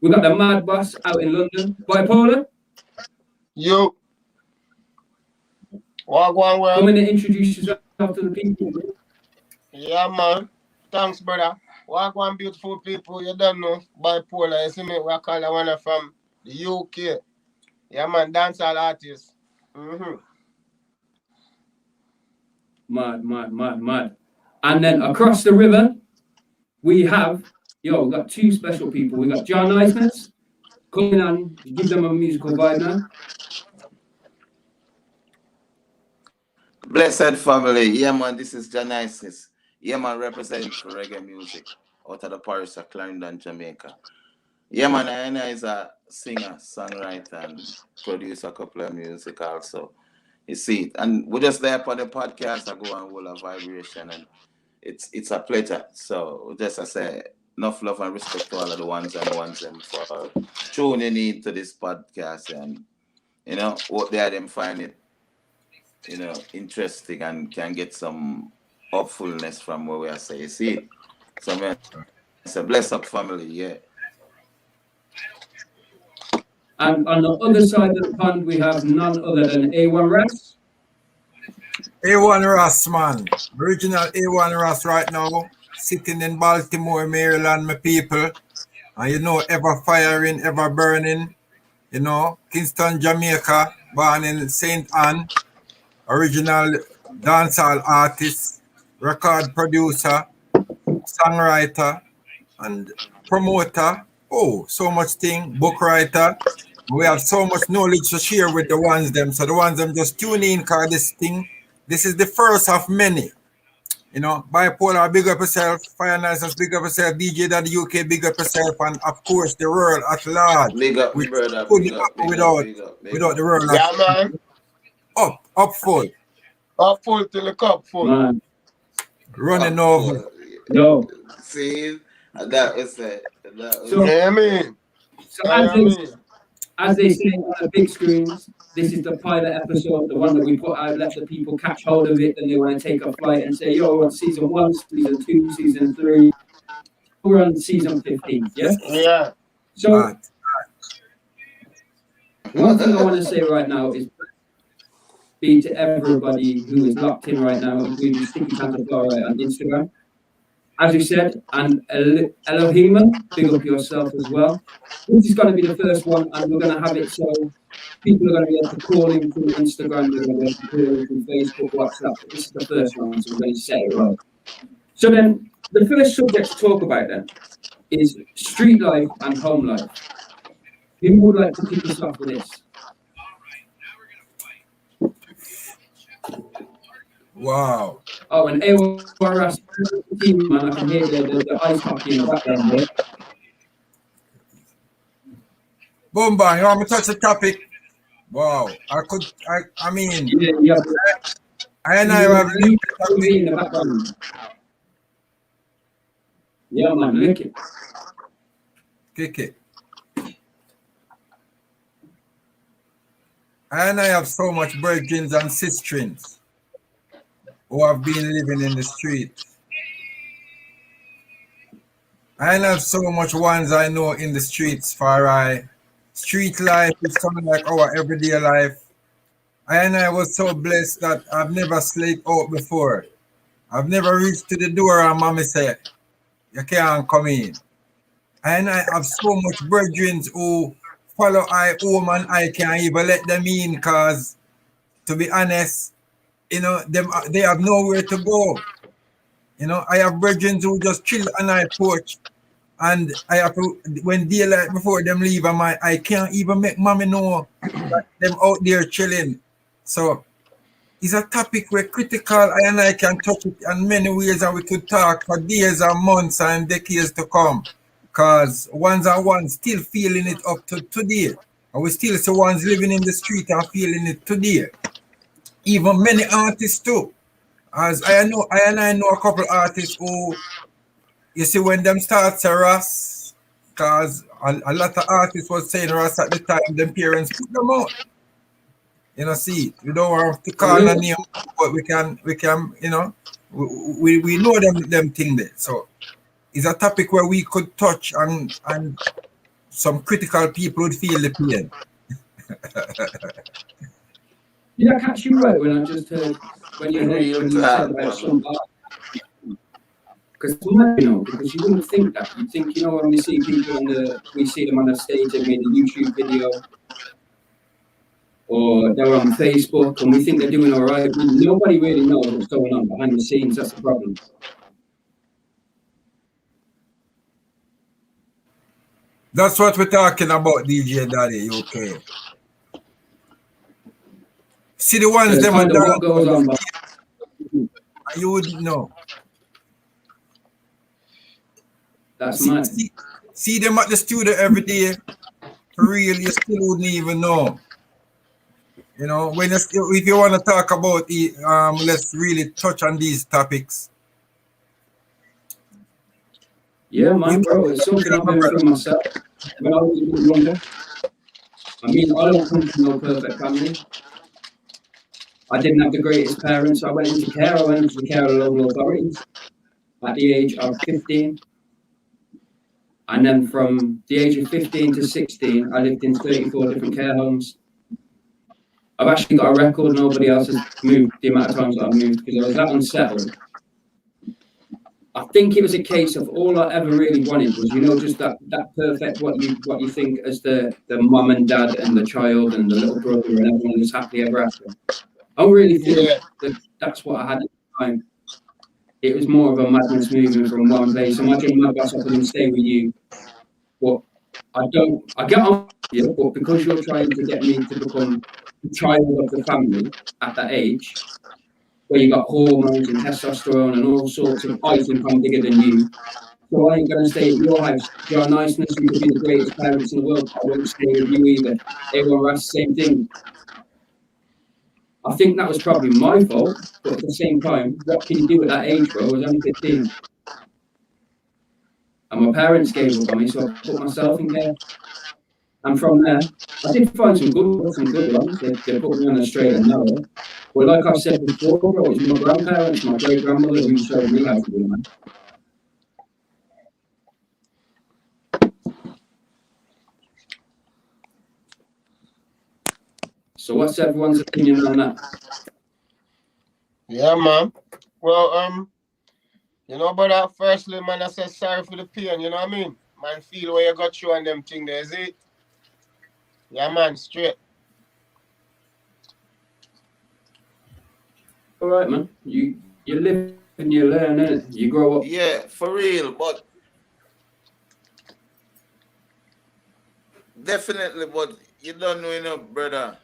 We got the Mad Boss out in London. Bipolar. Yo. Wagwan Come well. in and introduce yourself to the people. Yeah, man. Thanks, brother. Wagwan beautiful people. You don't know. Bipolar. You see me? We call that one from the UK. Yeah, man. Dancehall artist. Mad. And then across the river, we have, we got two special people. We got John Niceness. Come in and give them a musical vibe now. Blessed family. Yeah, man, this is Janisis. Yeah, man, representing for reggae music out of the parish of Clarendon, Jamaica. Yeah, man, I is a singer, songwriter, and produce a couple of music also. You see it. And we're just there for the podcast. I go and roll a vibration, and it's a pleasure. So just I say, enough love and respect to all of the ones and ones them for tuning in to this podcast, and what they are them find it interesting and can get some hopefulness from where we are saying. See it. So man, it's a bless up family, yeah. And on the other side of the pond, we have none other than A1 Ras. A1 Ras, man. Original A1 Ras right now. Sitting in Baltimore, Maryland, my people. And ever firing, ever burning. Kingston, Jamaica. Born in St. Anne. Original dancehall artist. Record producer. Songwriter. And promoter. Oh, so much thing. Book writer. We have so much knowledge to share with the ones them. So the ones them just tune in because this is the first of many. Bipolar, big up yourself. Fire Niceness, big up yourself. DJ Daddy UK, big up yourself. And of course, the world at large. Big up, we brother. couldn't happen without the world. Yeah, man. Up full. Up full till the cup full. Man. Running over. Yo. See, that was it. So, yeah, man. So as they say on the big screens, this is the pilot episode, the one that we put out, let the people catch hold of it, and they want to take a flight and say, yo, we're on season 1, season 2, season 3. We're on season 15, yeah? Yeah. So, one thing I want to say right now is be to everybody who is locked in right now, including Sticky Panther on Instagram. As you said, and Elohima, big up yourself as well. This is going to be the first one, and we're going to have it so people are going to be able to call in through Instagram, they're going to be able to call in through Facebook, WhatsApp. But this is the first one, so we're going to say it right. So then, the first subject to talk about then is street life and home life. Who would like to kick us off with this? Wow. Oh, and AORS team, man, I can hear the ice hockey in the background there. Boom, bang. You want me to touch the topic? Wow. I mean, Yeah. I have in the background. Yeah, man, lick it. Kick it. I have so much brethren and sistrins who have been living in the street. I have so much ones I know in the streets for street life is something like our everyday life. I was so blessed that I've never slept out before. I've never reached to the door and mommy said, you can't come in. And I have so much brethren who follow I home and I can't even let them in because, to be honest, they have nowhere to go. I have brethren who just chill on my porch, and I have to, when daylight before them leave, I can't even make mommy know that them out there chilling. So it's a topic where critical and I can touch it in many ways, and we could talk for days and months and decades to come. Because ones and ones still feeling it up to today. And we still see ones living in the street and feeling it today. Even many artists too. As I know a couple artists who, you see, when them start to Ras, because a lot of artists was saying Ras at the time, them parents put them out. See, we don't want to call a name, but we can, we know them thing there. So it's a topic where we could touch and some critical people would feel the pain. Did I catch you right when I just heard when you said about some because because you wouldn't think that. You'd think, when we see people we see them on a stage, they made a YouTube video or they're on Facebook and we think they're doing all right. Nobody really knows what's going on behind the scenes. That's the problem. That's what we're talking about, DJ Daddy, UK. See the ones So them kind of that what goes on. you wouldn't know. That's mad. See them at the studio every day. For real, you still wouldn't even know. When if you want to talk about it, let's really touch on these topics. Yeah, man, bro, it's something I've been through myself when I was a bit younger. I mean, I don't come from no perfect family. I didn't have the greatest parents. I went into care. I went into the care of local authorities at the age of 15. And then from the age of 15 to 16, I lived in 34 different care homes. I've actually got a record. Nobody else has moved the amount of times that I've moved because I was that unsettled. I think it was a case of all I ever really wanted was, just that perfect what you think as the mum and dad and the child and the little brother and everyone was happily ever after. I don't really think that's what I had at the time. It was more of a madness moving from one place. Imagine my boss offered him stay with you. But I get on with you, but because you're trying to get me to become the child of the family at that age, where you got hormones and testosterone and all sorts of I think I'm bigger than you. So I ain't going to stay at your house. Your niceness, you could be the greatest parents in the world. I won't stay with you either. Everyone has the same thing. I think that was probably my fault, but at the same time, what can you do at that age, bro? I was only 15. And my parents gave up on me, so I put myself in there. And from there, I did find some good ones. They put me on the straight and narrow. But like I've said before, bro, it was my grandparents, my great-grandmother who showed me how to do it, man. So what's everyone's opinion on that? Yeah, man. Well, brother, firstly, man, I say sorry for the pain, you know what I mean? Man, feel where you got through and them thing there, is it? Yeah, man, straight. All right, man. You live and you learn, innit? You grow up. Yeah, for real, but definitely, but you don't know, brother.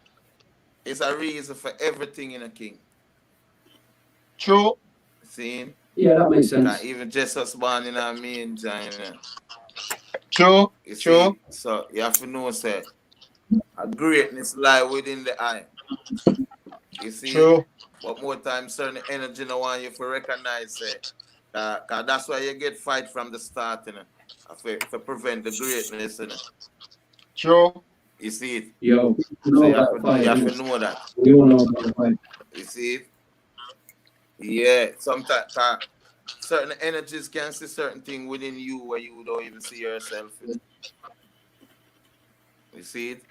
It's a reason for everything in a king. True. See? Yeah, that makes sense. Even Jesus born in a manger, True. You True. see? So you have to know, say, a greatness lie within the eye. You see? True. But more time, certain energy no want you to recognize it. Cause that's why you get fight from the start, for prevent the greatness, True. You see it? Yo, So you have to know that. We all know about the fight. You see it? Yeah, sometimes certain energies can see certain things within you where you don't even see yourself. You see it?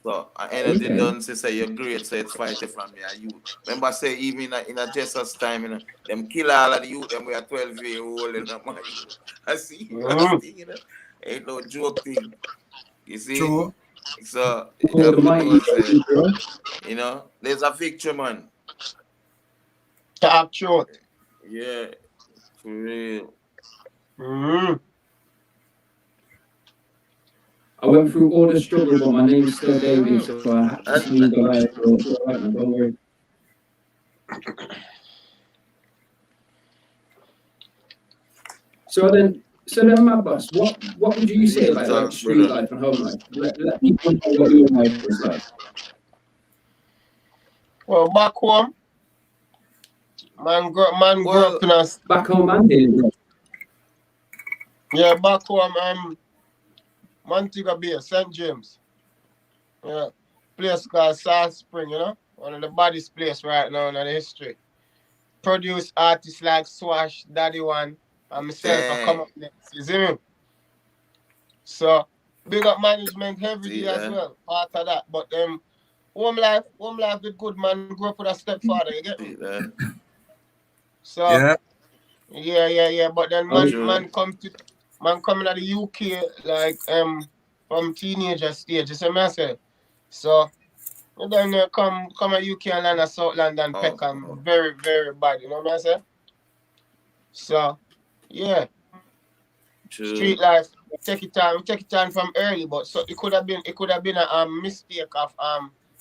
So an energy done say you're great, so it's fighting from you. Remember, say even in a Jesus time, them kill all of the youth, them we are 12-year-old and I see that thing, ain't no joke thing. You see? True. So there's a victory, man. Talk truth. Yeah, for real. I went through all the struggle, but my name's still David, so I actually got out. Don't worry. So then, my boss, what would you say about like street life and home life? Let people know what your life was like. Well, back home, man grew up in a... Back home, man, here. Yeah, back home, Montego Bay, St. James. Yeah, place called Salt Spring, one of the baddest place right now in the history. Produce artists like Swash, Daddy One, and myself. I come up next, you see me? So, big up management every See day as that? well. Part of that. But home life with good man grew up with a stepfather, you get See me? that? So Yeah. yeah. But then Oh, True. man coming out the UK like from teenager stage, you see me I say. So then come a UK and land a South London Oh, Peckham very, very bad, you know what I say? So yeah, true. street life, take it on from early, but so it could have been a mistake of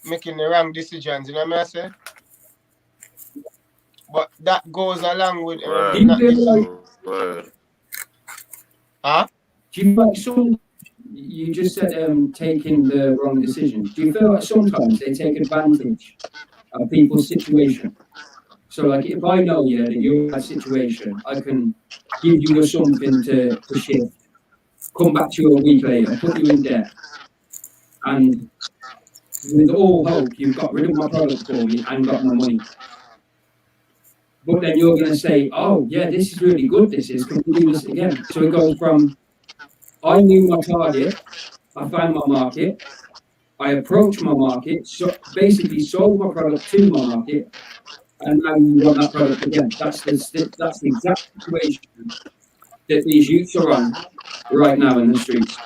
making the wrong decisions, you know what I say? But that goes along with do Word. you not feel like Word. huh? do you feel like some you just said taking the wrong decisions? Do you feel like sometimes they take advantage of people's situation? So like if I know that you're in that situation, I can give you something to shift, come back to you a week later, put you in debt, and with all hope you've got rid of my product for me and got my money. But then you're going to say, oh yeah, this is really good, this is, can we do this again? So it goes from I knew my target, I found my market, I approached my market, so basically sold my product to my market, and now you want that product again. That's the exact situation that these youths are on right now in the streets.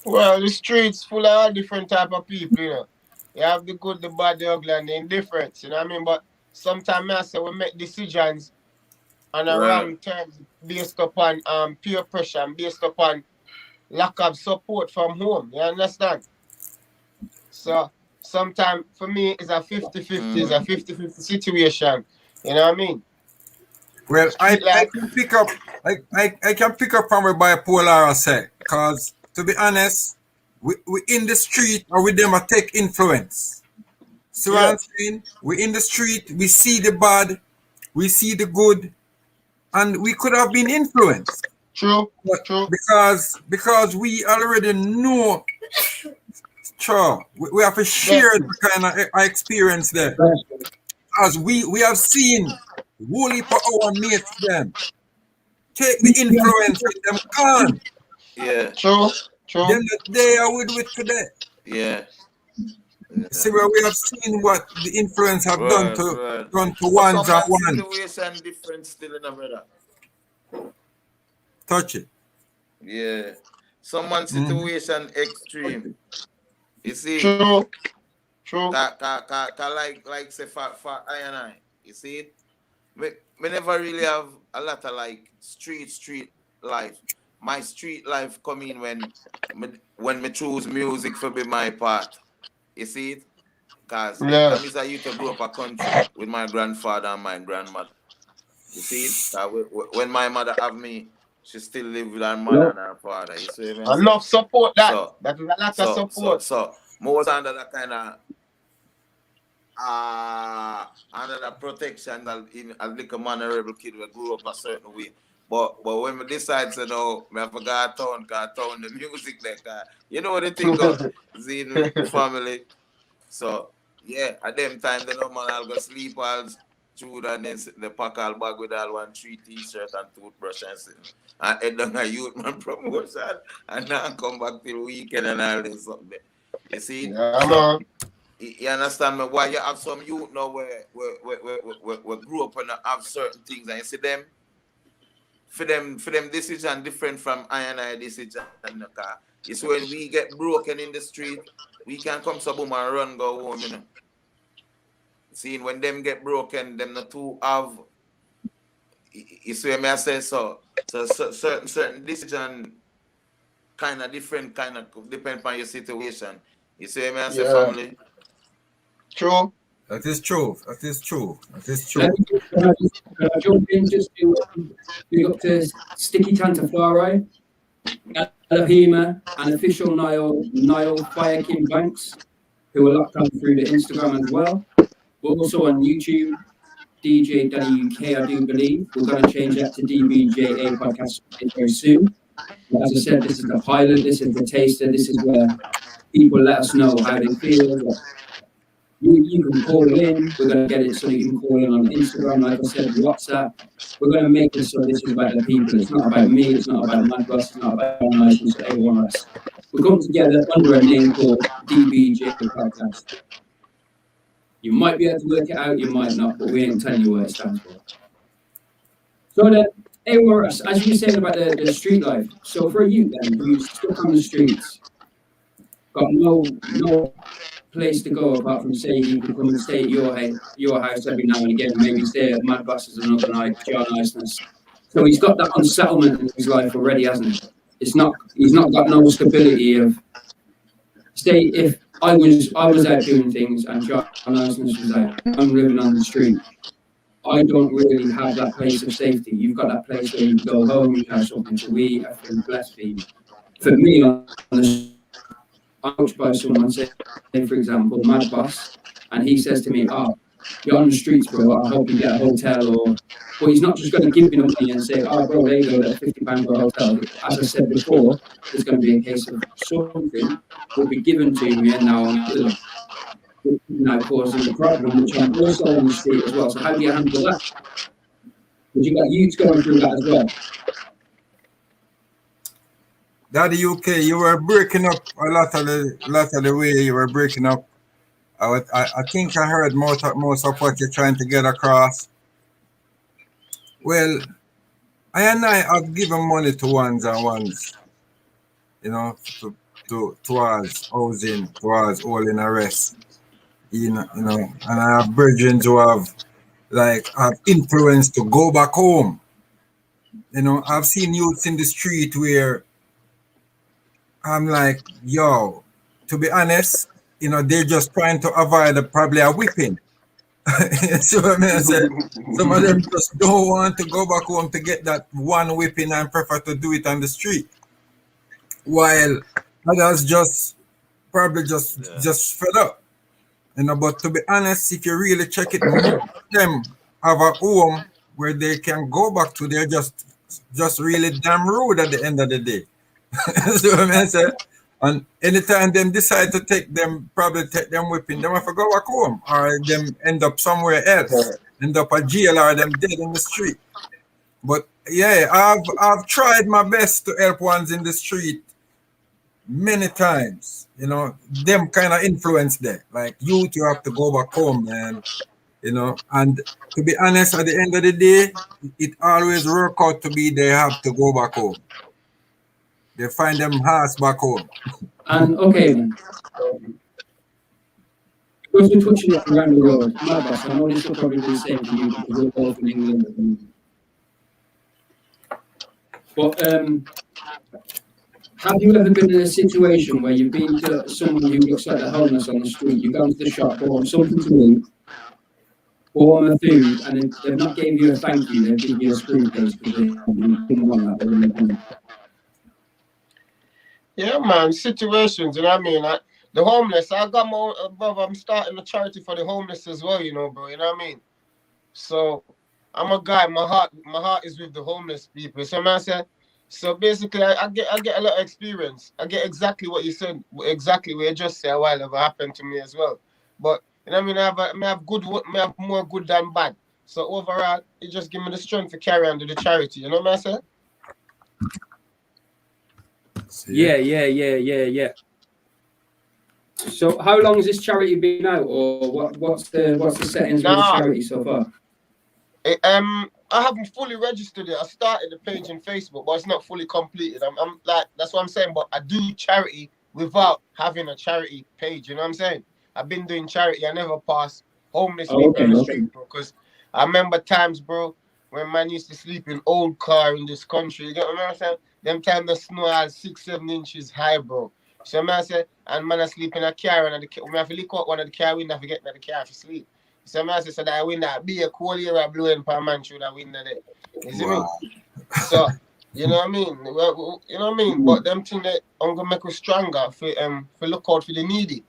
Well, the streets full of all different type of people, you know. You have the good, the bad, the ugly, and the indifference, you know what I mean? But sometimes I say we make decisions on a Word. wrong terms based upon peer pressure and based upon lack of support from home. You understand? So sometimes for me it's a 50-50, it's a 50-50 situation. You know what I mean? Well, Street I life. can pick up I can pick up from where bipolar say, cause to be honest, we in the street or with them a take influence. See what Yeah. I'm saying? We in the street, we see the bad, we see the good, and we could have been influenced. True. But True. because we already know, sure, we have to Yeah. share the kind of experience there. As we have seen woolly for our mates them. Take the influence with them gone. Yeah. True. True. Them that they are with today. Yeah. See where we have seen what the influence have done Word. to Word. But ones some and man one. situation different still in a brother. Touch it. Yeah. Someone situation extreme. You see, True. True. like say for I and I. You see it? Me never really have a lot of like street life. My street life come in when me choose music for be my part. You see it? Cause Yeah. I'm a youth to grow up a country with my grandfather and my grandmother. You see it? When my mother have me, she still live with her mother and her father. You see what I say? Enough support that. So That is a lot of support. more under that kind of under the protection as like a honorable kid we grew up a certain way. But when we decide to know, I forgot town the music like you know what the thing go, see the family. So yeah, at them time the no man I'll go sleep all through and then the pack all bag with all 1 3 t-shirt and toothbrush and sit. And head down a youth man promotion and now come back till weekend and all this something. You see? Yeah, So man. you understand me? Why you have some youth now where grew up and have certain things and you see them for them decision different from I and I decision in the car. It's when we get broken in the street, we can come so boom and run go home, you know. See when them get broken, them the two have you see me I say so certain decision kind of different kind of depend on your situation. You see me I say Yeah. family? True. That is true. That is true. That is Can true. I jump in just to big up to Sticky Tantafari, Elohima, and official Nile Fire King Banks, who are locked on through the Instagram as well. We're also on YouTube, DJ Daddy UK, I do believe. We're going to change that to DBJA podcast very soon. But as I said, this is the pilot, this is the taster, this is where people let us know how they feel. You can call in. We're going to get it so you can call in on Instagram, like I said, WhatsApp. We're going to make this so this is about the people. It's not about me. It's not about my boss. It's not about my license or everyone else. we come together under a name called DBJ Podcast. You might be able to work it out, you might not, but we ain't telling you what it stands for. So then, hey, Warren, as you were saying about the street life, so for you then, who's stuck on the streets, got no place to go apart from say he can come and stay at your house every now and again, maybe stay at Mad Buses another night, John Iceness. So he's got that unsettlement in his life already, hasn't he? He's not got no stability of say if I was out doing things and John Iceness was out, I'm living on the street. I don't really have that place of safety. You've got that place where you go home, you have something to eat, I feel blessed for you. For me, on the I'm coached by someone, say for example, Mad Boss, and he says to me, "Oh, you're on the streets, bro. I hope you get a hotel." Or, but he's not just going to give me the money and say, "Oh, bro, there you go, that's £50 for a hotel." As I said before, there's going to be a case of something will be given to me, and now I'm now causing the problem, which I'm also on the street as well. So how do you handle that? Because you got youths going through that as well. Daddy UK, you were breaking up a lot of the way you were breaking up. I think I heard most of what you're trying to get across. Well, I have given money to ones and ones, you know, towards housing, towards all in arrest, you know, and I have brethren who have influence to go back home. You know, I've seen youths in the street where I'm like, yo, to be honest, you know, they're just trying to avoid probably a whipping. So I mean, I said, some of them just don't want to go back home to get that one whipping and prefer to do it on the street. While others just probably just fed up. You know, but to be honest, if you really check it, most of them have a home where they can go back to. They're just really damn rude at the end of the day. So I mean, I said, and anytime them decide to probably take them whipping, them have to go back home, or them end up somewhere else, end up at jail, or them dead in the street. But yeah, I've tried my best to help ones in the street many times. You know, them kind of influence there. Like you have to go back home, man. You know, and to be honest, at the end of the day, it always work out to be they have to go back home. They find them hearts back home. And okay, then. Because we're touching it around the world, Mad Boss, I know this will probably be the same for you because we're both in England. But have you ever been in a situation where you've been to someone who looks like they're homeless on the street, you've gone to the shop, bought something to eat, bought them a food, and they've not gave you a thank you, they've given you a screen case because they didn't want that. Yeah, man, situations, you know what I mean? The homeless, I got my own, brother, I'm starting a charity for the homeless as well, you know, bro, you know what I mean? So, I'm a guy, my heart is with the homeless people. So, man, I said, so basically, I get a lot of experience. I get exactly what you said, exactly what you just said a while ago happened to me as well. But, you know what I mean? I have more good than bad. So, overall, it just give me the strength to carry on to the charity, you know what I said? Yeah. So how long has this charity been out, or what's the settings with the charity so far? I haven't fully registered it. I started the page in Facebook, but it's not fully completed. I'm like, that's what I'm saying. But I do charity without having a charity page. You know what I'm saying? I've been doing charity. I never pass homeless people on the street, bro. Because I remember times, bro, when man used to sleep in old car in this country. You get what I'm saying? Them time the snow had 6-7 inches high, bro. So man said, and man I sleep in a car, and we have to lick out one of the car window to get in the car to sleep. So man said, so that I win that be a cold air blowing per man through that window there. You see me? So you know what I mean? Well, you know what I mean? But them thing that I'm gonna make us stronger for look out for the needy.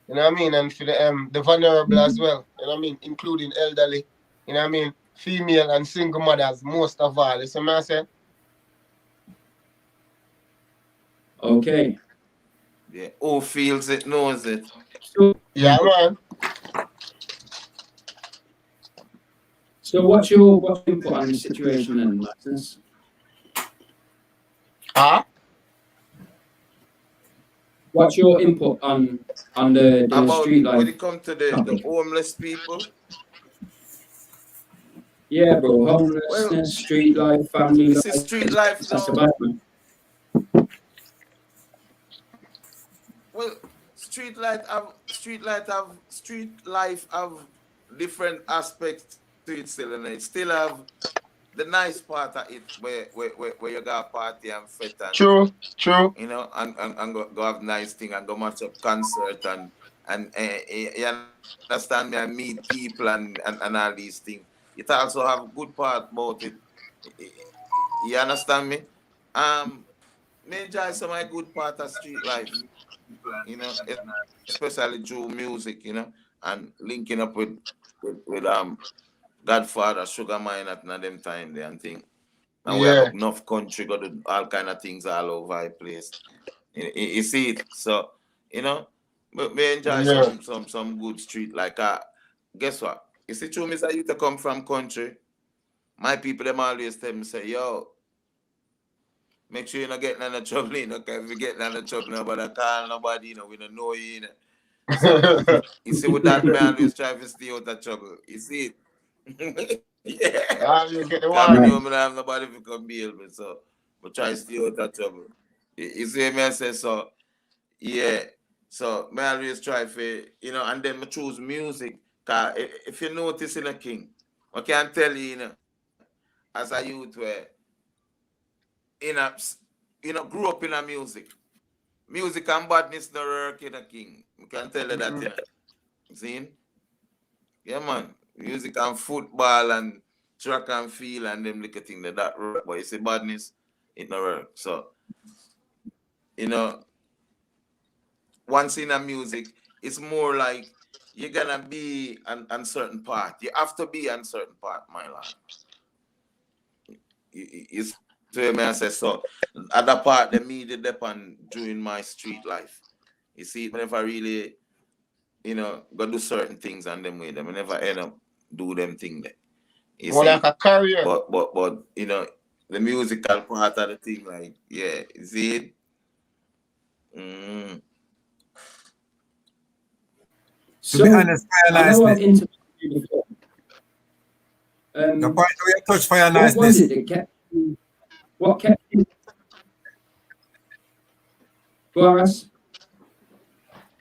You know what I mean? And for the vulnerable as well. You know what I mean? Including elderly. You know what I mean? Female and single mothers, most of all. You see what I say? Okay. Yeah, who feels it knows it. Yeah, man. So what's your input on the situation then, Martins? what's your input on the About street when life it comes to the topic? homeless people, Yeah, bro. well, Homelessness, street life, family you see, life. street life That's a now. bad one. Well, street life have different aspects to it still, and it still have the nice part of it where you got party and fit and True, true. you know and go have nice thing and go match up concert and you understand me, and meet people and all these things. It also have good part about it. You understand me? Um, me enjoy some of my good part of street life, especially through music, and linking up with Godfather, Sugar Mine at them time there and thing. And we have Yeah, enough country, got do all kind of things all over the place. You see it, so you know, we enjoy yeah. some good street. Like guess what? You see, true, Mister, you to come from country. My people them always tell me say, yo, make sure you not get none of trouble, Cause if you get none of trouble, nobody call nobody, we don't know you. So you see, with that, man always try to stay out of trouble. You see it. Yeah. Ah, you get the Cause I know warning. me don't have nobody to come bail me, so I try to stay out of trouble. You see me, I say so. Yeah. So me always try for and then me choose music. Cause if you notice in a king, I can tell you, as a youth where in a grew up in a music. Music and badness no work in a king. I can tell you that, Mm-mm. See? Yeah, man. Music and football and track and field and them little thing that work. But you see badness, it no work. So, you know, once in a music, it's more like you're gonna be on certain part. You have to be on certain part, my lad. You see what I say? So other part the me did depend during my street life. You see, it never really, go do certain things and them way them. I never end up do them thing there. You More like see, a career. but the musical part of the thing, like yeah, you see it. Mm, To be So honest, fire I know I've niceness. interviewed you before. The point where you touch fire What was niceness. it that kept you? What kept you? Boras?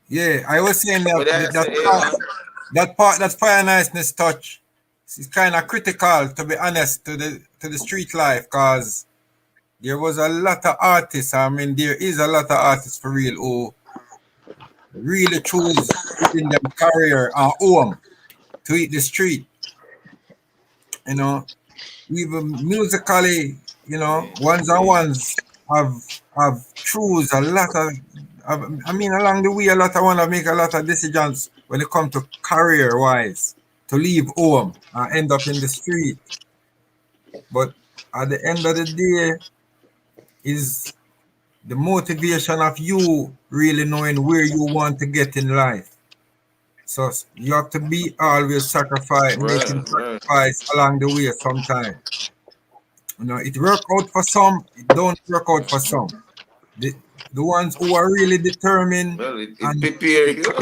Yeah, I was saying what that I say, man? that part that fire niceness touch is kind of critical, to be honest, to the street life, cause there was a lot of artists. I mean, there is a lot of artists for real who really choose putting them career and home to hit the street. You know, even musically, Yeah, ones and yeah. ones have choose a lot of. I mean, along the way, a lot of one have make a lot of decisions when it comes to career wise to leave home and end up in the street. But at the end of the day, is the motivation of you really knowing where you want to get in life. So you have to be always making Well. sacrifice along the way sometimes. It work out for some, it don't work out for some. The, the ones who are really determined Well, it and prepare you.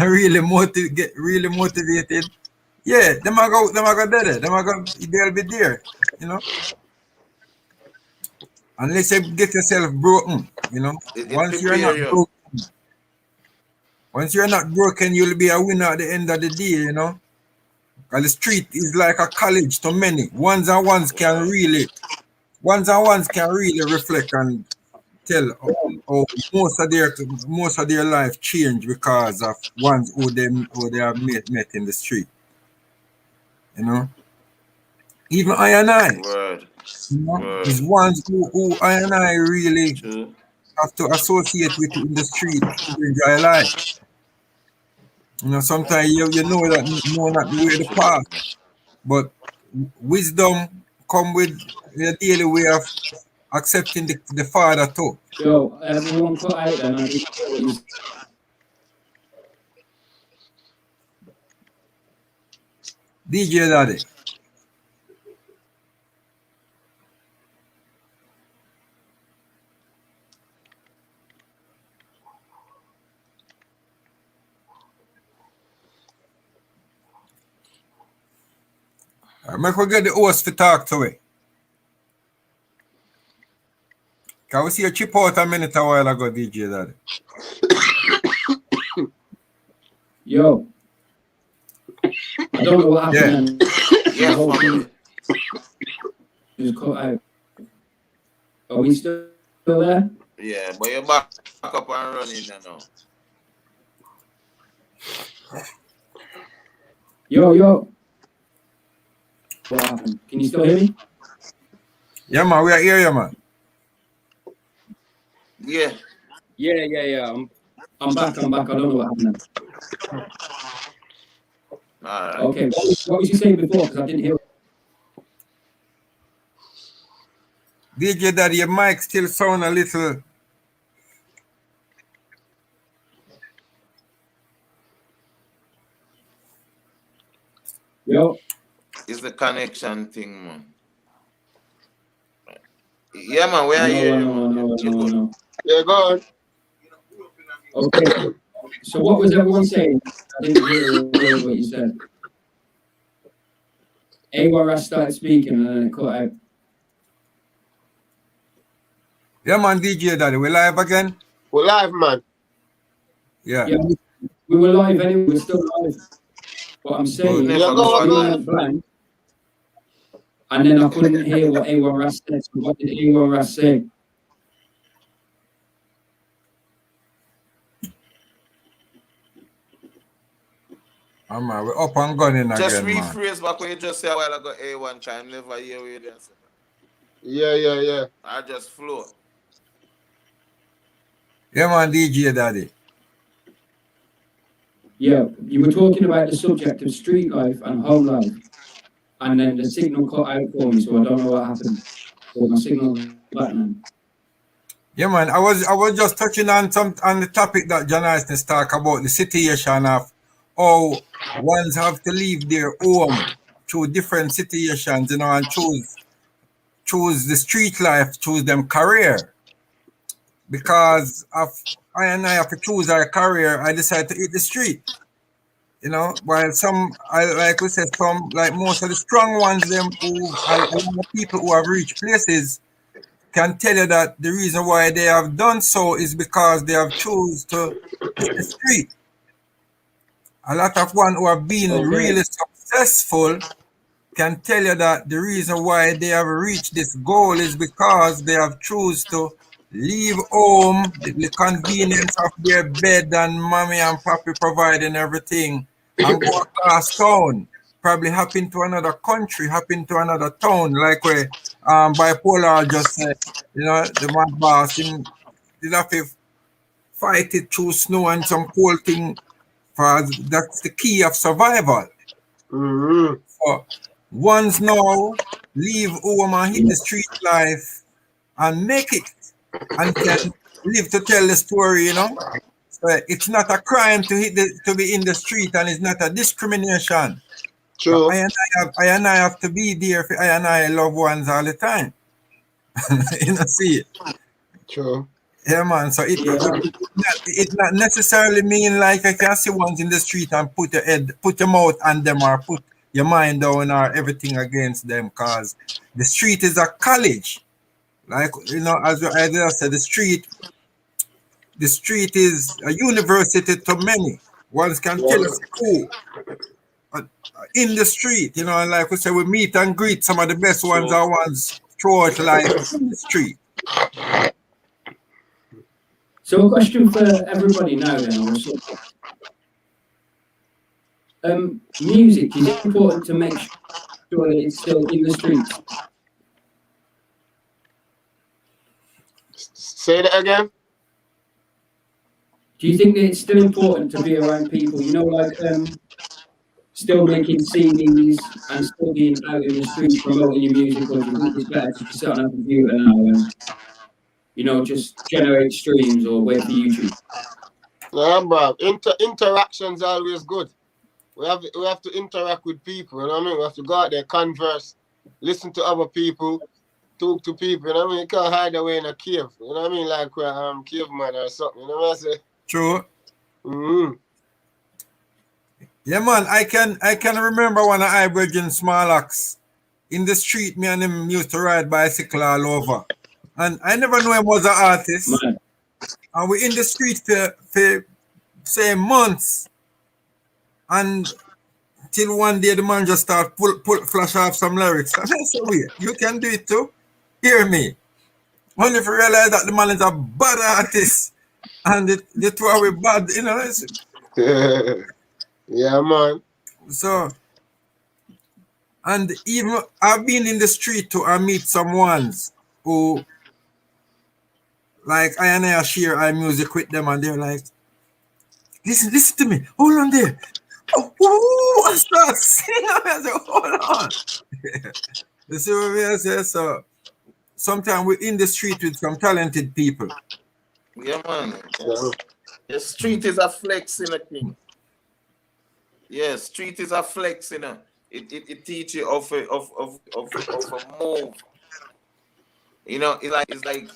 really get really motivated, yeah, them are go there. They'll be there, you know. Unless you get yourself broken, It Once you're prepare not you. broken, you'll be a winner at the end of the day. And the street is like a college to many. Well, Ones and ones can really reflect and tell how most of their life change because of ones who they have met in the street. You know, even I and I, word, is word. ones who I and I really True. have to associate with in the street to enjoy life. Sometimes you know not the way the True. path, but wisdom come with the daily way of accepting the Father too. Yo, everyone cut out then. I didn't hear what you said. DJ Daddy. Make we get the host to talk to it. Can we see a chip out a minute a while ago, DJ Daddy? Yo. I don't know what happened. Yeah, family. Just cut out. Are we still there? Yeah, but you're back up and running now. Yo. What happened? Can you still hear me? Yeah, man, we are here, yeah, man. Yeah. Yeah. I'm back. I don't know what happened. All right. Okay. What was you saying before? Because I didn't hear. DJ Daddy, your mic still sound a little. Yo. It's the connection thing, man. Yeah, man, where are you? No. Yeah, go on. Okay. So what was everyone saying? I didn't hear a word what you said. A1 started speaking and then it cut out. Yeah, man, DJ Daddy, we live again? We're live, man. Yeah. We were live anyway, we're still live. What I'm saying is, Yeah, go on. blank, and then I couldn't hear what A1 Ras said. So what did A1 Ras say? Man, we're up and gunning again, just man. rephrase back what you just said a while ago, A1 time, never hear what you just said. Yeah. I just flow. Yeah, man, DJ Daddy. Yeah, you were talking about the subject of street life and home life, and then the signal cut out for me, so I don't know what happened. So my signal's back now. Yeah, man, I was just touching on the topic that John Isnes talk about, the situation of how ones have to leave their home through different situations, you know, and choose the street life, choose them career. Because of I have to choose our career, I decided to hit the street. You know, while like we said, like most of the strong ones, them who a lot of people who have reached places can tell you that the reason why they have done so is because they have choose to hit the street. A lot of one who have been really successful can tell you that the reason why they have reached this goal is because they have choose to leave home, the convenience of their bed and mommy and papi providing everything, and go across town. Probably happen to another country, happen to another town, like where Bipolar just said, you know, the mad boss, him did have to fight it through snow and some cold thing, for that's the key of survival. Mm-hmm. So once now, leave home and hit the street life and make it, and can live to tell the story, you know. So it's not a crime to be in the street, and it's not a discrimination. True. I and I have to be there for I and I loved ones all the time. You know, see it. True. Yeah, man. So it not necessarily mean like I can see ones in the street and put your mouth on them or put your mind down or everything against them, cause the street is a college. Like, you know, as I said, the street is a university to many. Ones can tell us school in the street, you know, and like we say, we meet and greet some of the best ones are ones throughout life in the street. So a question for everybody now then on the subject. Music, is it important to make sure that it's still in the streets? Say that again. Do you think that it's still important to be around people, you know, like still making CDs and still being out in the streets promoting your music, or do you think it's better to just sit on a computer now and, you know, just generate streams or wait for YouTube? Yeah, bro. Interaction's always good. We have to interact with people, you know what I mean? We have to go out there, converse, listen to other people, talk to people, you know what I mean? You can't hide away in a cave, you know what I mean? Like we're caveman or something, you know what I say? True. Mm-hmm. Yeah, man. I can remember when I bridging Small Axe in the street, me and him used to ride bicycle all over. And I never knew him was an artist. Man. And we in the street for say months. And till one day the man just start pull flash off some lyrics. And I said, wait, you can do it too? Hear me. Only if you realize that the man is a bad artist. And the two are we bad, you know. Yeah, man. So, and even I've been in the street too, I meet some ones who, like, I and I share our music with them, and they're like, listen to me, hold on there. Oh, I start singing. I say, hold on. You see what I say? So, sometimes we're in the street with some talented people. Yeah, man. Yeah. The street is a flex in a thing. Yeah, street is a flex in a. It teach you of a move. You know, it's like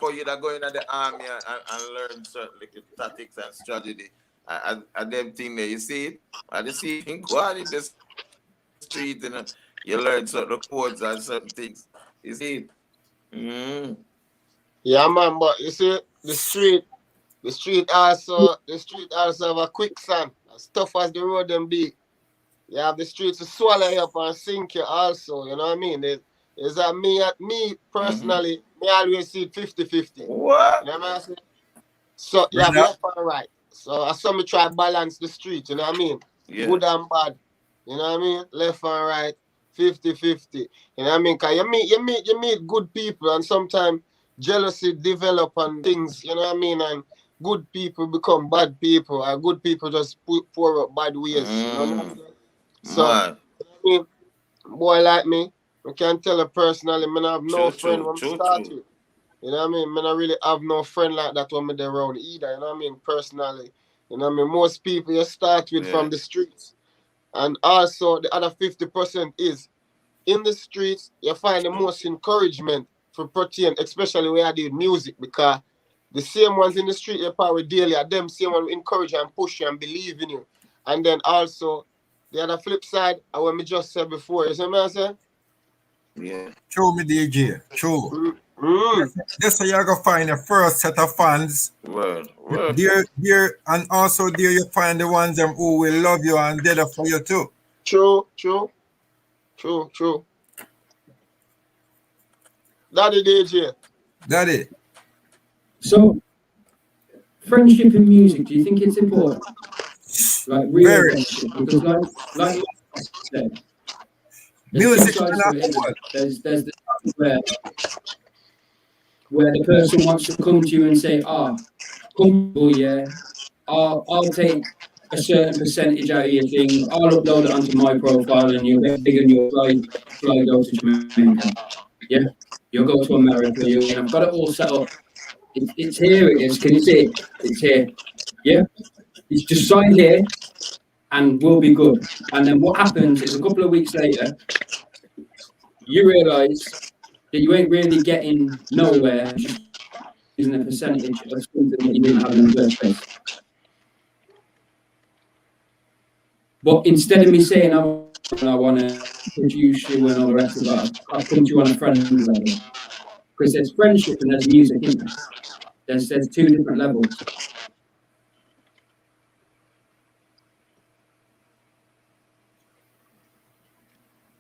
how you're going at the army and learn certain little tactics and strategy. And them thing there, you see it? And you see it go on in the street, you know, you learn certain codes and certain things. You see it? Mm. Yeah, man, but you see, the street also have a quicksand. As tough as the road them be, you have the streets to swallow you up and sink you also, you know what I mean? Is that me personally, me always see it 50-50. What? You know what I mean? So you have left and right. So I saw me try balance the street, you know what I mean? Yeah. Good and bad. You know what I mean? Left and right, 50-50. You know what I mean? Cause you meet good people, and sometimes jealousy develop and things, you know what I mean? And good people become bad people, and good people just pour up bad ways. You know what I mean? So Man. I mean, boy like me, I can tell her personally, man, I have no friend when I start with. You know what I mean? Man, I really have no friend like that when me there around either. You know what I mean? Personally. You know what I mean? Most people you start with from the streets. And also the other 50% is in the streets, you find the most encouragement for protein, especially when I do music, because the same ones in the street you probably daily are them same ones who encourage you and push you and believe in you. And then also the other flip side, I what me just said before, you see what I say? Yeah. Show me DJ. Show. Mm. That's how you're going to find the first set of fans. Word. There, and also there you find the ones them who will love you and there for you too. True. Daddy DJ. Daddy. So, friendship in music, do you think it's important? Like real Very. friendship, because like I said, Music there's the stuff where the person wants to come to you and say, comfortable, yeah, I'll take a certain percentage out of your thing, I'll upload it onto my profile and you'll get big and you'll fly go to Jamaica. Yeah, you'll go to America, I've got it all set up. It's here, it is. Can you see it? It's here. Yeah, it's just sign here and we'll be good. And then what happens is a couple of weeks later, you realise that you ain't really getting nowhere just using a percentage of something that you didn't have in the first place. But instead of me saying I want to produce you and all the rest of that, I'll come to you on a friend level. Because there's friendship and there's music, isn't there? There's two different levels.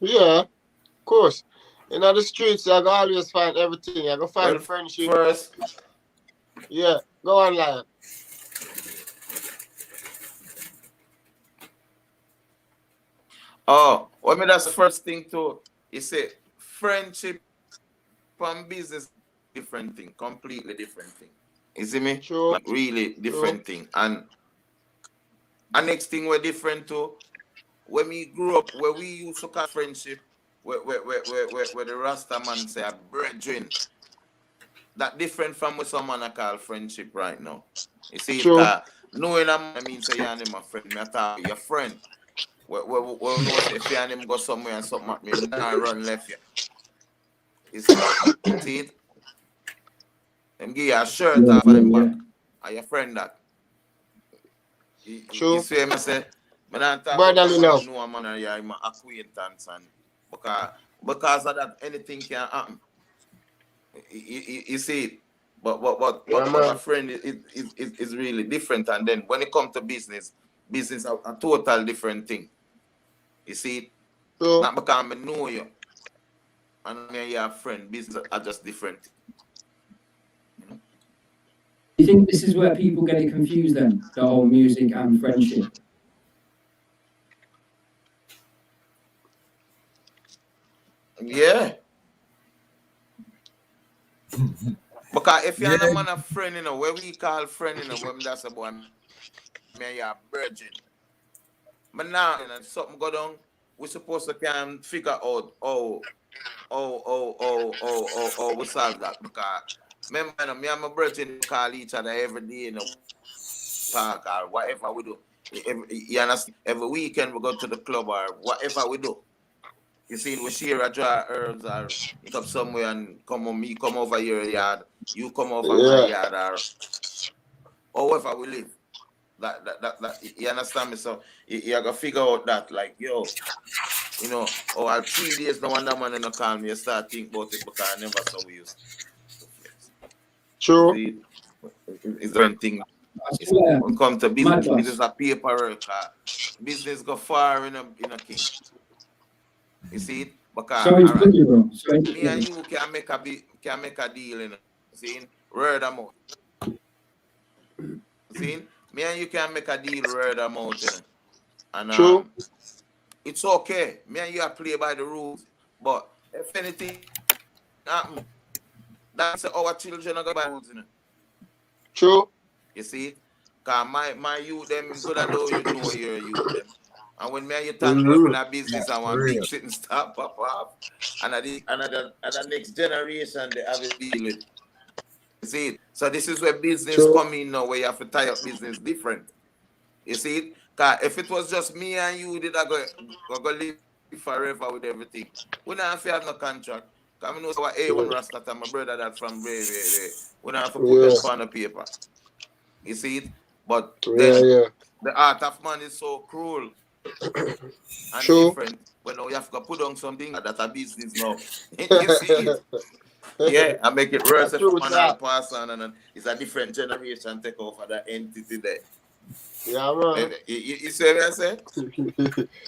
Yeah, of course. In the streets, I go always find everything. I go find friendship. First. Yeah, go on, lion. Oh, I mean that's the first thing too. You say friendship and business different thing, completely different thing. You see me? True. Like really different thing. And next thing we're different too. When we grew up, where we used to call friendship, where the Rasta man say a brethren, that different from what someone I call friendship right now. You see, knowing a man means say you're my friend, me talk your friend. Well, know say if you and him go somewhere and something at me, I run left you. You see it? Them give you a shirt off of them back. Are your friend that? You see me say, I don't talk about no man or you're my acquaintance and Because of that, anything can happen. You see it. But Yeah, a man. friend is really different. And then when it comes to business a total different thing. You see it? True. Not because I know you and me and your friend, business are just different. You know? You think this is where people get it confused then, the whole music and friendship? Yeah. Because if you're Yeah, a man a friend, where we call friend, when that's a boy, me and your virgin. But now, something go down, we supposed to can figure out we solve that. Because remember, me and my virgin call each other every day in the park or whatever we do. You understand? Every weekend we go to the club or whatever we do. You see, we share a jar of herbs or meet up somewhere and me come over your yard, you come over my Yeah. yard or wherever we live. That you understand me? So you gotta figure out that, like, yo, I'll 3 days no wonder man and call me, you start think about it because I never saw we used to flex. True. See, it's a different thing. I swear, When it comes to mad business, boss. business a paperwork. Business go far in a king. You see it? Because Sorry all to right, put you, bro. Sorry to me put and you. you can make a deal, See, word amount. See, me and you can make a deal word amount, and True. it's okay. Me and you are play by the rules. But if anything happen, that's our children are gonna buy rules, True. You see it? Cause my youth them good and though you know your youth them. And when me and you talk up in Mm-hmm. a business and for one big real. sitting start pop off, and the next generation they have to deal with. You see it? So this is where business True. come in now, where you have to tie up business different. You see it? Cause if it was just me and you, did I go live forever with everything? We don't have to have no contract. Cause I know our A1 Yeah. Rasta and my brother that from way. We don't have to put Yeah. them on the paper. You see it? But Yeah. then Yeah. the art of man is so cruel and True. different. When now you have to put on something that a business now. You see it? Yeah, I make it worse That's if true, man all that. pass on and it's a different generation take over that entity there. Yeah, man. You see what I say?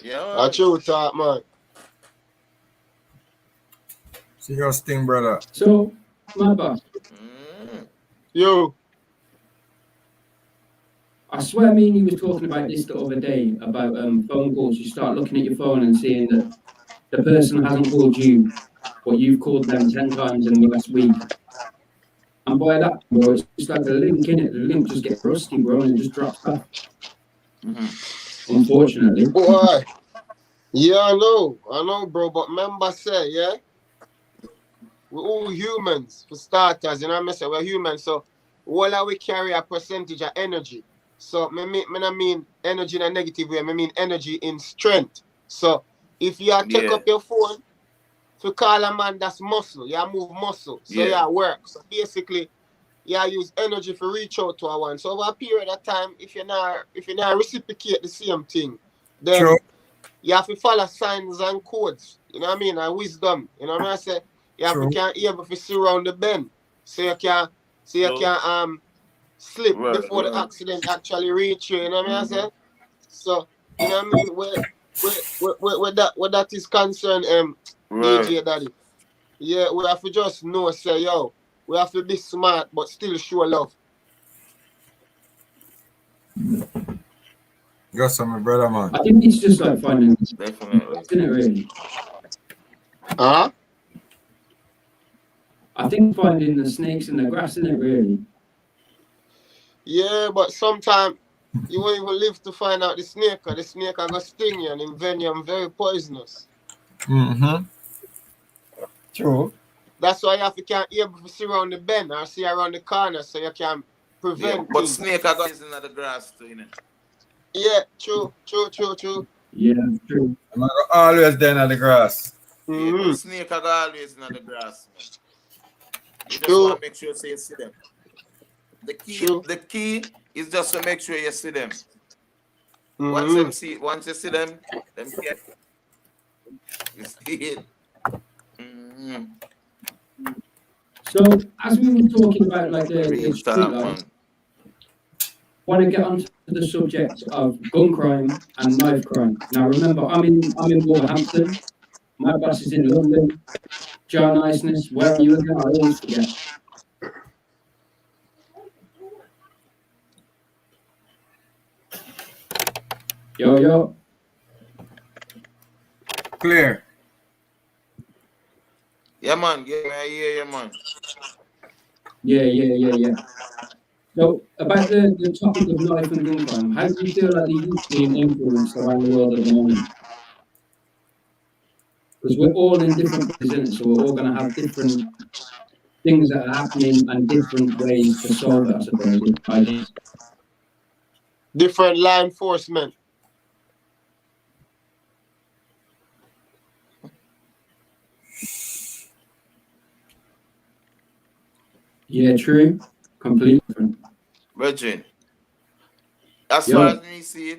Yeah, That's man. true, that, man. Serious thing, brother. So, mad boss. Mm. Yo. I swear, me and you was talking about this the other day about phone calls. You start looking at your phone and seeing that the person hasn't called you, but you've called them 10 times in the last week. And by that, bro, it's just like the link in it. The link just gets rusty, bro, and it just drops off. Unfortunately. Boy. Yeah, I know, bro. But remember, say, yeah, we're all humans for starters. You know what I mean? We're humans, so all we carry a percentage of energy. So, I mean energy in a negative way. I mean energy in strength. So, if you take Yeah, up your phone to call a man, that's muscle. You move muscle. So, yeah, yeah, work. So, basically, you use energy to reach out to a one. So, over a period of time, if you're not reciprocate the same thing, then True. you have to follow signs and codes, you know what I mean, and wisdom. You know what I say? You have to True. can able to see around the bend. So you can slip before the right, accident actually reach you, you know what I say? So, you know what I mean? Where that is concerned, right. DJ Daddy. Yeah, we have to just know, say, yo, we have to be smart but still show love. Got some, my brother, man. I think it's just like finding, Definitely. isn't it, really? Huh? I think finding the snakes in the grass, isn't it, really? Yeah, but sometimes you won't even live to find out the snake, or the snake are gonna sting you and in venom very poisonous. Mm-hmm. True. That's why you have to can't able to see around the bend or see around the corner so you can Yeah, prevent but things. snake are guys in the grass too, Yeah, true. Yeah, true. I'm gonna go always down at the grass. Yeah, but Mm-hmm. snake are always in the grass, man. You just want True, to make sure you see them. true. The key is just to make sure you see them. Mm-hmm. Once you see them, You see it? Mm-hmm. So as we were talking about like the Real street talk, life, man. want to get onto the subject of gun crime and knife crime. Now remember, I'm in Wolverhampton. My boss is in London. John Niceness, where are you again? I always forget. Yo. Clear. Yeah, man. Yeah, I hear you, man. Yeah. So about the topic of knife and gun crime, how do you feel like the youth being influenced around the world at the moment? Because we're all in different places, isn't it? So we're all going to have different things that are happening and different ways to solve it, I suppose, ideas. Different law enforcement. Yeah, true. Completely different. Virgin. As Yo. far as me see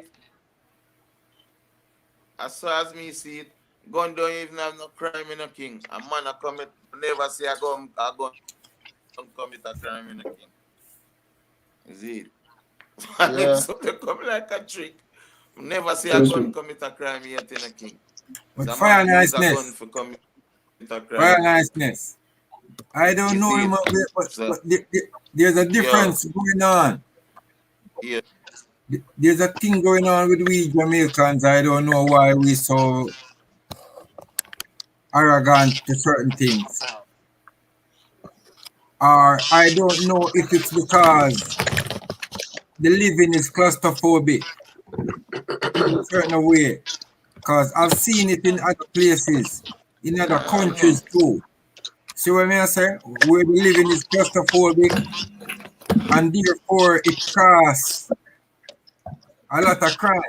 it, gun don't even have no crime in a king. A man a commit, never see a gun commit a crime in a king. Is it? Yeah. So they come like a trick. Never see a Trust gun me. commit a crime yet in a king. But The fire man use a gun niceness. for commit a Fire crime. niceness. I don't You know see him, it? but So, there's a yo, difference going on. yeah. There's a thing going on with we Jamaicans. I don't know why we so arrogant to certain things. Or I don't know if it's because the living is claustrophobic in a certain way. Because I've seen it in other places, in other No. countries too. See what I say? Where the living is claustrophobic and therefore it causes a lot of crime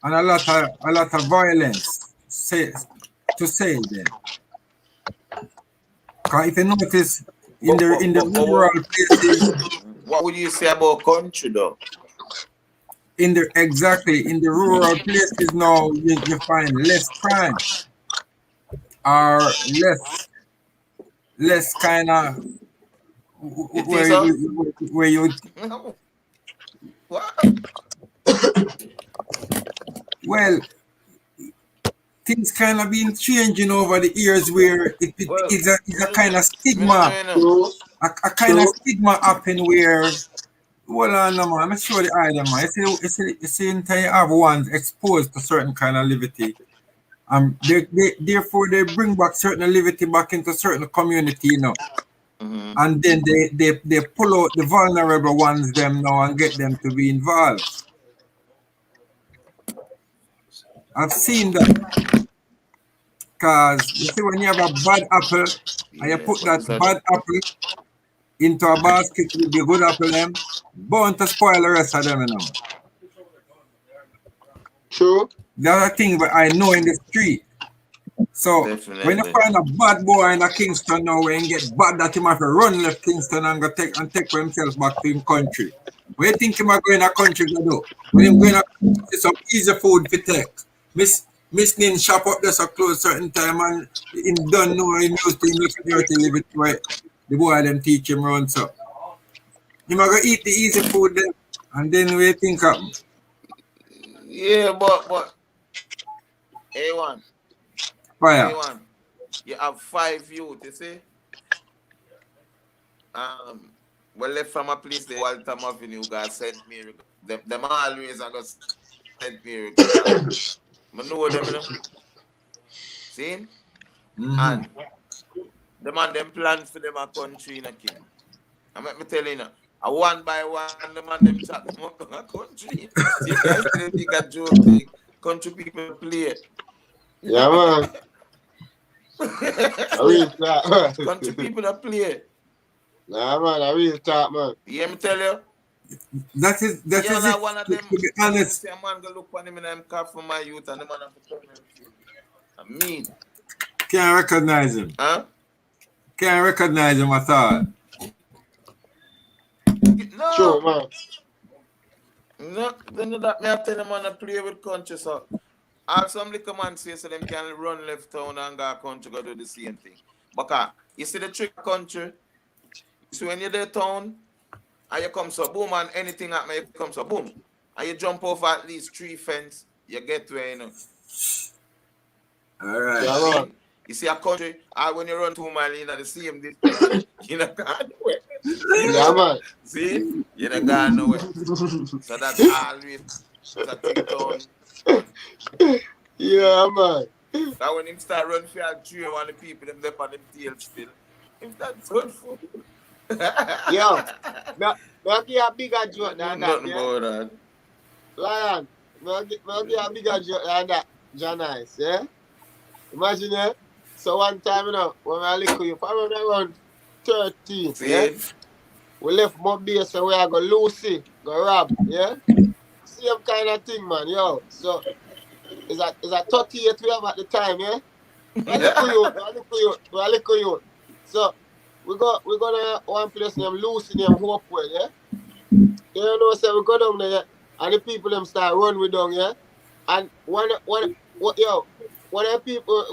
and a lot of violence. To say then. Because if you notice in the rural places, What would you say about country though? in the rural places now you find less crime or less kind of It is so? where you What? well things kind of been changing over the years where it Well, is a kind of me no know, stigma, you know. True. a kind of stigma happen where well no man, I'm sure the item man. You see until you have ones exposed to certain kind of liberty. Therefore they bring back certain liberty back into certain community, Mm-hmm. and then they pull out the vulnerable ones them now and get them to be involved. I've seen that because you see when you have a bad apple and you Yeah, put but that this are bad apple into a basket with the good apple them, bound to spoil the rest of them. True. That's a thing that I know in the street. So when you definitely. find a bad boy in a Kingston now when you get bad that him have to run left Kingston and go take for himself back to him country. What you think him a go in a country to do? When him going to some easy food for take. Miss Nin shop up there so close certain time and him don't know him used to him dirty live it right. The boy them teach him run so. Him a go eat the easy food then and then what you think happen? Yeah, but A1, Fire. A1, you have 5 youth, you see? We left from a place the Walter Avenue got St. Mary. Them always are got St. Mary because I know them, See? And the man them plan for them a country in a king. I make me tell you now. One by one, the man them chat them up in a country. So you can see them think a joke thing. Country people play. Yeah, man. I real talk. Country people that play. Nah, man. I real talk, man. You hear me tell you? That is Yeah, like it one of to them, be when you honest. see a man go look on him and I'm car for my youth and the man have to come and kill him. I mean. Can't recognize him. Huh? Can't recognize him at all. No. True, man. No, then that me I tell the man to play with country, so All some little man say so them can run left town and go country go do the same thing. Because you see the trick country, so when you're there town and you come so boom and anything happen, you come so boom. And you jump over at least 3 fence, you get where you know. All right. Yeah, man. You see a country, and when you run 2 miles in the same distance, you know gone nowhere. Yeah, man. See? You know gone nowhere. So that's always a thing town. Yeah, man. Now when him start run for a tree, one of the people them left on them tail still. Him start run for. Yo, now give a bigger joke than that, Nothing yeah? about that. Lion, now give a bigger joke than that, Janice, yeah? Imagine, yeah? So one time, you know, when I look at you, probably around 13, yeah? See? We left Mobile, so we are go Lucy, go Rob, yeah? Same kind of thing, man, yo. So, it's a 38 we have at the time, yeah? We look at you. So, we go to one place named Lucy, named Hopewell, yeah? You know, so we go down there, and the people them start run with down, yeah? And when the people,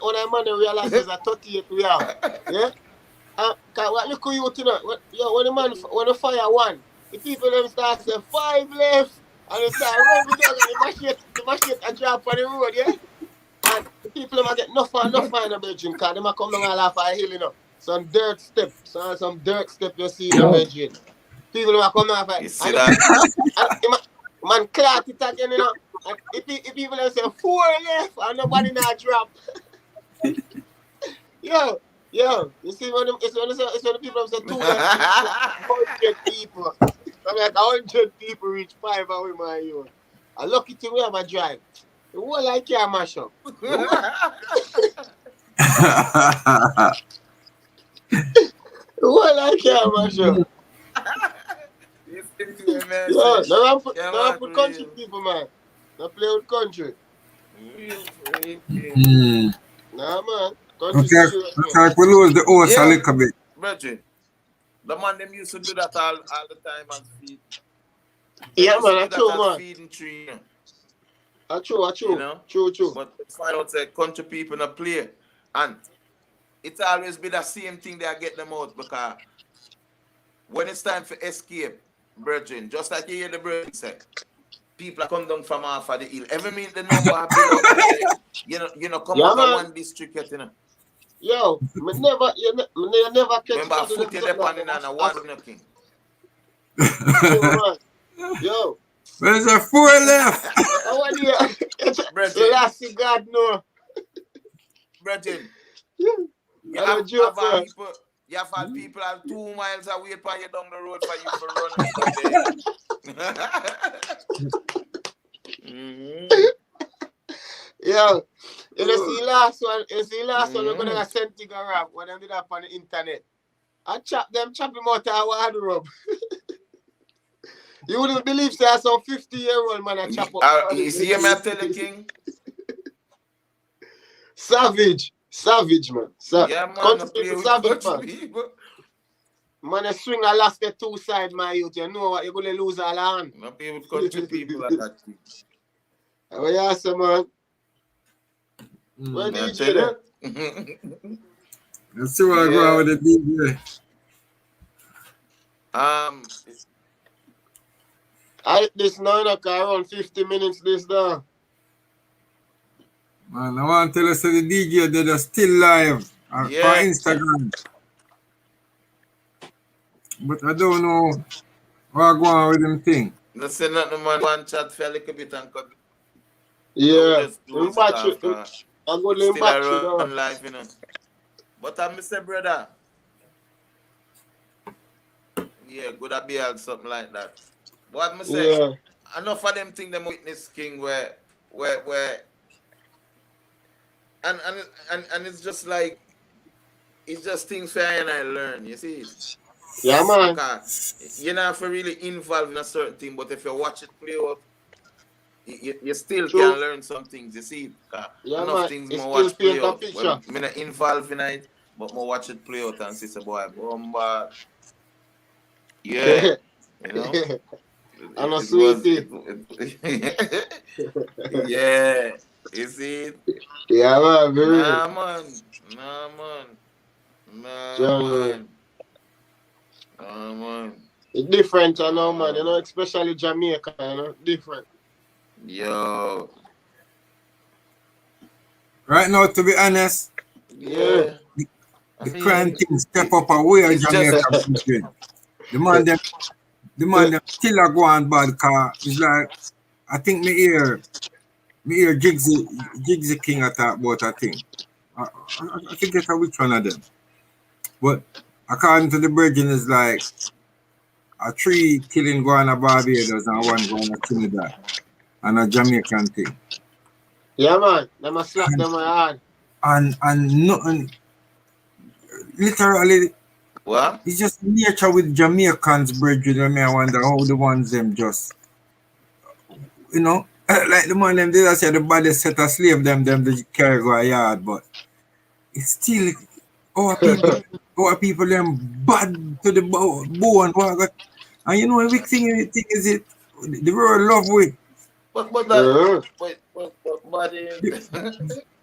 when a man realize there's a 38 we have, yeah? Cause what look at you tonight, when the fire one, the people them start say 5 left, and they start run with down, and the machete a drop on the road, yeah? And the people them a get enough in the bedroom, cause them a come down and laugh at a hill, you know. Some dirt step you see in the bedroom. People them a come down You and see that? man clout it again, you know. And if people them say 4 left and nobody not drop. Yo, you see when the people them say 2 left, 100 people. I'm like 100 people reach 5 and we my own. A lucky thing we have a drive. The whole I can't mash up. Well, I can't mash up. Yeah, now I'm put country people, man. Now play with country. Nah, man. Country serious, Looks man. like we lose the horse a Yeah. little bit. Brethren, the man them used to do that all the time and feed. Yeah, Used man, to that's do true, that as man. feeding tree, you know. That's true. You know? True. But find out that country people not play. And it's always be the same thing that get them out because when it's time for escape, brethren, just like you hear the brethren say, people are come down from off of the hill. Every minute the number have built up and you know come Yeah, out man. of one district yet, you know. Yo, me never catch Remember up to foot them you depend something on like one knocking. True, man. Yo, There's a 4 left. I want you. Brethren, Last God no. brethren, You you I have, don't joke, have all man. people. You have all people are 2 miles away for you down the road for you to run and stuff there. Yo, you see last one, we're gonna send to rap when I did up on the internet. I chop him out of a wardrobe. You wouldn't believe say some 50-year-old man I chop up. You see him, I tell the king? Savage, man. Yeah, man, Country I play people with savage, country man. people. Man, a swing a last the 2 side, my youth. You know what? You're gonna lose all on. I play with country people like that. Oh, yeah, sir, man. Where I DJ tell there? you. Let's see what I go on with the DJ. This 9 o'clock around 50 minutes this down. Man, I want to tell us that the DJ that are still live on Instagram. But I don't know what go on with them thing. Let's say nothing, man. One chat for a little bit and cut. Yeah. I'm going to still around life, you know. But I miss a brother. Yeah, good to be out something like that. What I say, enough of them think them witness king where and it's just like it's just things where I learn, you see it? Yeah, man. Because you're not for really involved in a certain thing, but if you watch it play out, you still can learn some things, you see? Yeah, enough man. things It's more watch still play out. picture. I'm not involved in it, but more watch it play out and see, boy, yeah, you know? And a it was sweetie. yeah. You see it? Yeah, man, very. Nah man. Nah man. Nah John, man. Nah man. it's different, you know, Nah man. You man. know, especially Jamaica, you know, different. Yo. Right now, to be honest, Yeah. Yeah. I the crime mean thing step up away in it's just Jamaica. Brethren. The man them, the man them still a go on bad car. It's like I think me hear Jigsy King at talk about a thing. I forget which one of them. But according to the Virgin, it's like a three killing going to Barbados and one going to Trinidad and a Jamaican thing. Yeah, man. Them a slap them hard. And nothing literally what? it's just nature with Jamaicans, brethren. I wonder how the ones them just like the man them did I say the body set a slave them the carry go a yard, but it's still our people them bad to the bone. And you know the big thing is it the world love we. But that Uh-huh. but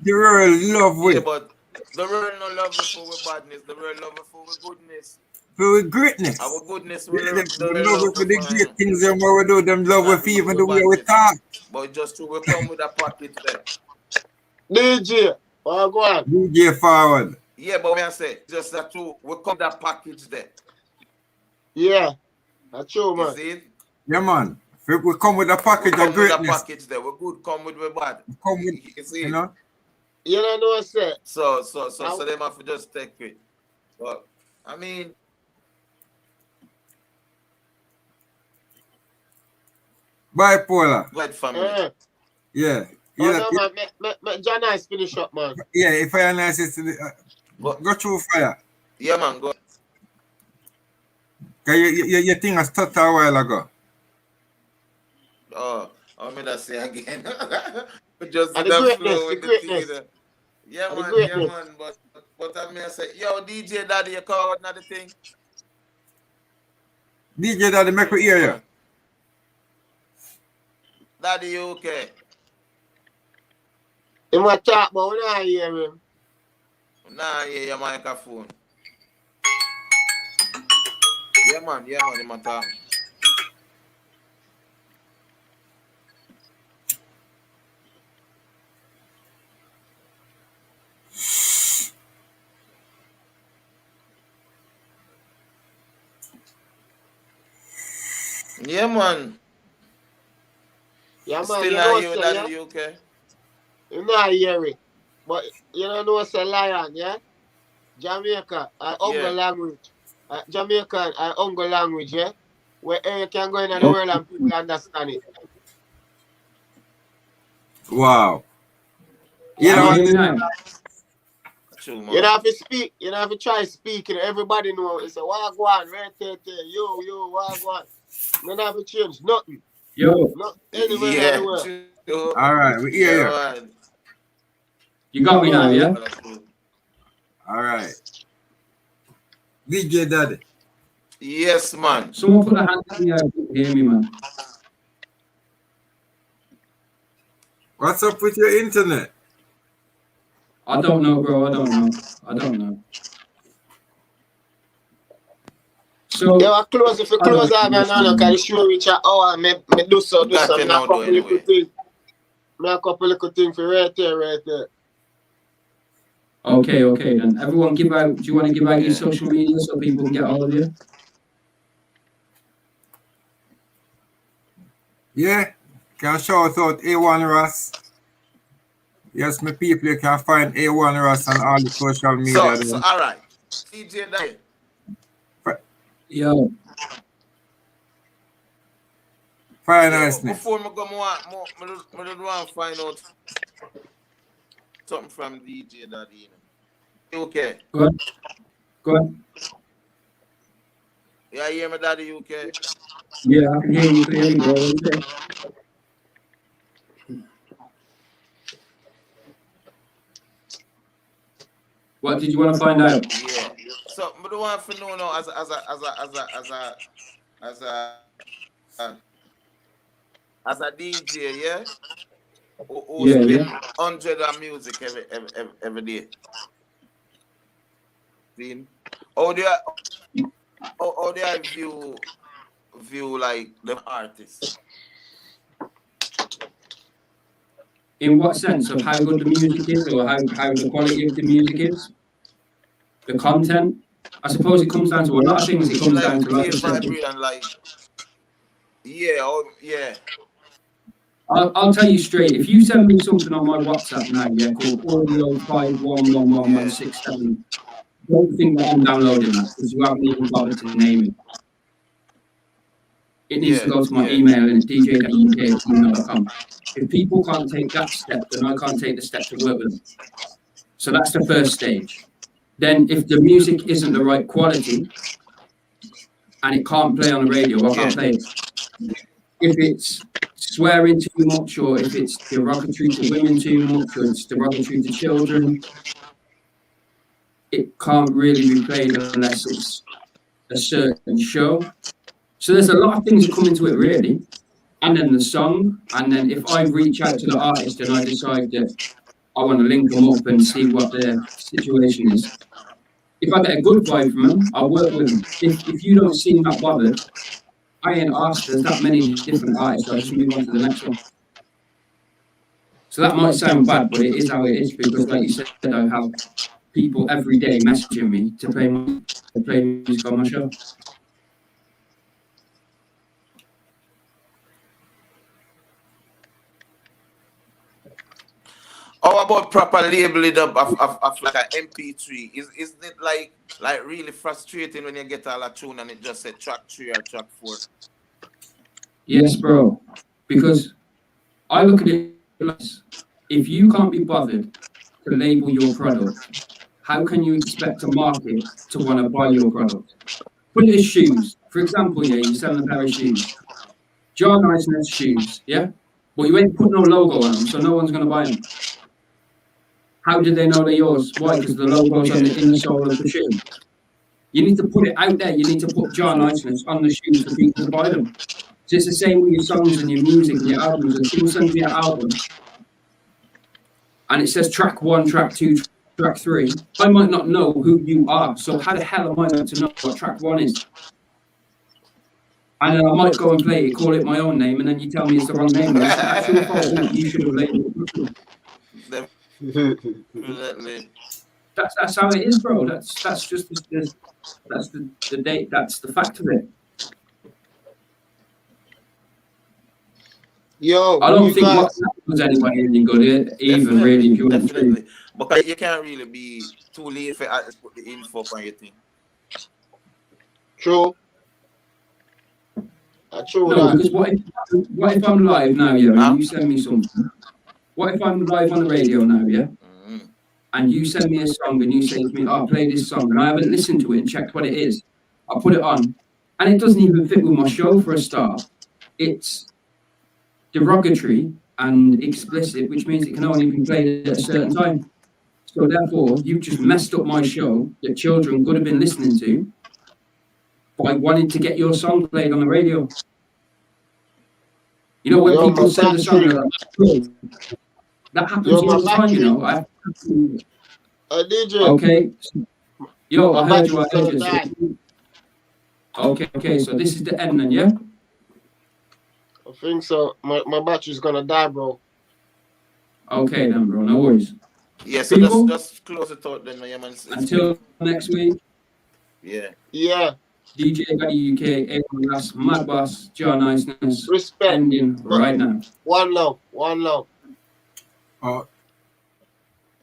The world love yeah, we. but the world no love you for with badness, the world love you for with goodness. For greatness. Our goodness They, will they, the they world love love it you for the for great things them what we do, them love not with really even for the with way we badness. talk. But just to we come with a package there. DJ, oh, go on. DJ forward. Yeah, but when I say just that too, we come with that package there. Yeah, that's true, You man. see it? Yeah man. We come with a We package come of with a greatness. package there. We good come with we bad. We come with You see you it? know. You know what I said? So them have to just take it. But I mean Bipolar. white family. Yeah. Oh, Yeah, no, man. Make John Nice finish up, man. yeah, if I analyze it But go through fire. yeah man, go. Cause your thing has started a while ago. Oh, I'm gonna say again. Just And in the the greatness, flow the with the thing, you greatness, know. Yeah, and the man, yeah, greatness. man. But I mean, I say, yo, DJ Daddy, you call another thing? DJ Daddy make me hear you. Daddy, you okay? He might talk, but we not hear him. Nah, yeah, your microphone. Yeah, man, you matter. Yeah, man. Yeah, man, Still you not know, you, say, Daddy, yeah? you okay? You not hear it. But you know, say lion, yeah? Jamaica, I Yeah. Ungle language. Jamaican, I Ungle language, yeah? Where you can go in the Yeah. world and people understand it. Wow. You Yeah, Can know you what? hear me man. now? True, You don't man. have to speak. You don't have to try speaking. Everybody know. It's a wagwan, right there, yo, wagwan. You don't have to change nothing. Yo, Not anywhere in the Yeah, world. true. All right, we hear Yeah, you. man. you got me now, Yeah. yeah? All right. DJ Daddy. Yes, man. Someone put a hand in the air. If you can hear me, man. What's up with your internet? I don't know, bro. I don't know. So, Yeah, if you close out, man, no, can you show me chat? Oh, me do so. Got you Me a now, though, couple little anyway. things. Me a couple little things for right there. okay, then. Everyone give out, do you want to give out your social media so people can get hold of you? Yeah. Can shout out A1 Ross. Yes, my people, you can find A1 Ross on all the social media. So all right. DJ Daddy. Yo, Fire Yeah, niceness. before I go more, I just want to find out something from DJ Daddy. You know. You okay? go on. Yeah, you hear me, Daddy? You okay? Yeah, I can hear you clearly, bro. What you say? What did you want to find out? Yeah. So, I don't want to know now as as a DJ, yeah, who Yeah, spend yeah. 100 on music every day. See? How do I view like the artists? In what sense of how good the music is, or how the quality of the music is, the content? I suppose it comes down to a lot of things. It comes Like down to, like I wave said, vibrate like yeah. I'll tell you straight. If you send me something on my WhatsApp now, yeah, called audio 5111167, don't think that I'm downloading that because you haven't even bothered to name it. It needs to go to my email and dj.uk@gmail.com. If people can't take that step, then I can't take the step to work with them. So that's the first stage. Then if the music isn't the right quality and it can't play on the radio, I can't play it. If it's swearing too much, or if it's derogatory to women too much, or it's derogatory to children, it can't really be played unless it's a certain show. So there's a lot of things that come into it, really. And then the song, and then if I reach out to the artist and I decide that I want to link them up and see what their situation is, if I get a good vibe from them, I'll work with them. If you don't seem that bothered, I ain't asked. There's that many different artists. I'll just move on to the next one. So that might sound bad, but it is how it is, because, like you said, I have people every day messaging me to play music on my show. How about proper labeling up of like an MP3? Isn't it like really frustrating when you get all a tune and it just said track 3 or track 4? Yes, bro. Because I look at it like this. If you can't be bothered to label your product, how can you expect a market to want to buy your product? Put it as shoes. For example, yeah, you're selling a pair of shoes. Jar Niceness shoes, yeah? But you ain't put no logo on them, so no one's going to buy them. How did they know they're yours? Why? Because the logo's on the inner sole of the shoe. You need to put it out there. You need to put Jar Niceness on the shoes for people to buy them. So it's the same with your songs and your music and your albums. If someone sends me an album and it says track 1, track 2, track 3, I might not know who you are. So how the hell am I meant to know what track 1 is? And then I might go and play it, call it my own name, and then you tell me it's the wrong name. It's not your fault. You should have labeled it. That's how it is, bro. That's just the date. That's the fact of it. Yo, I don't think WhatsApp was anybody any good either, really. If you Definitely. But you can't really be too late for artists put the info on your thing. True. True. No, because what if I'm live now, yeah, and you send me something? What if I'm live on the radio now, yeah? And you send me a song and you say to me, "Oh, play this song," and I haven't listened to it and checked what it is. I put it on, and it doesn't even fit with my show for a start. It's derogatory and explicit, which means it can only be played at a certain time. So therefore, you've just messed up my show that children could have been listening to by wanting to get your song played on the radio. You know, when people send a song, that happens all the time, you know. DJ. Okay. Yo, I heard you. Okay, so this is the end then, yeah? I think so. My battery's gonna die, bro. Okay then, bro, no worries. Yeah, so just close it out then, yeah, man. Until next week. Yeah. DJ UK, A1 Mad Boss, Jar Niceness. Respect. Ending right now. One love. Oh,